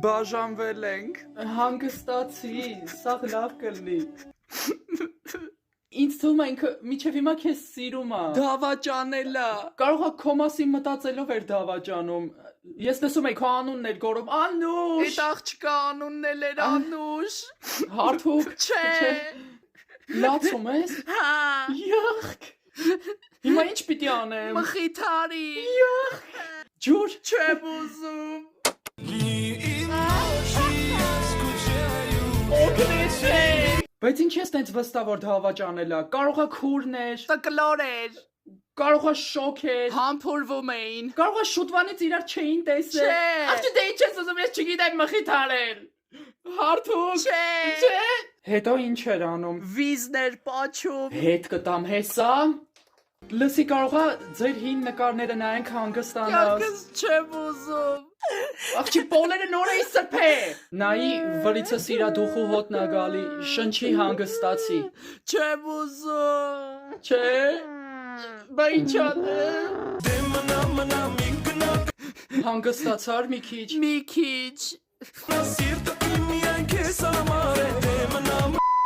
Բաժանվել ենք։ Հանգստացի, սա լավ կլինի։ Ինձ թվում է ինքը միջև հիմա քեզ սիրում է։ Դավաճանելա։ Կարող է քո մասին մտածելով էր դավաճանում։ Ես տեսում եի քո անունն էր գորում Անուշ։ Այդ աղջկա անունն էլ էր Անուշ։ Հարթուկ։ Չէ։ Լացում ես։ Հա։ Յախք։ Հիմա ինչ պիտի անեմ։ Մխիթարի։ Ջուր։ Չեմ ուզում։ Բայց ինչ ես տենց վստահ որ դավաճանել է։ Կարող է քուրն էր, Տկլոր էր։ կարող է շոկ էր, Համբուրվում էին։ կարող է շուտվանից իրար չէին տեսել։ Չէ։ Աղջի դե ինչ ես ուզում, ես չգիտեմ մխիթարել։ Հարթուկ։ Չէ։ Հետո ինչ էր անում։ Վիզներ պաչում։ Հետ կտամ հեսա։ Լսի կարող է ձեր հին նկարները նայենք հանգստանալ։ Յակս չեմ ուզում։ Աղջի պոլերը նոր էի սրբե։ Նայի վրիցը սիրա դուխու հոտնա գալի, շնչի հանգստացի։ Չեմ ուզում։ Չէ։ Բա ինչ անեմ։ Հանգստացար մի քիչ։ Մի քիչ։ Սիրտը իմ միայն քեզ համար է դեմն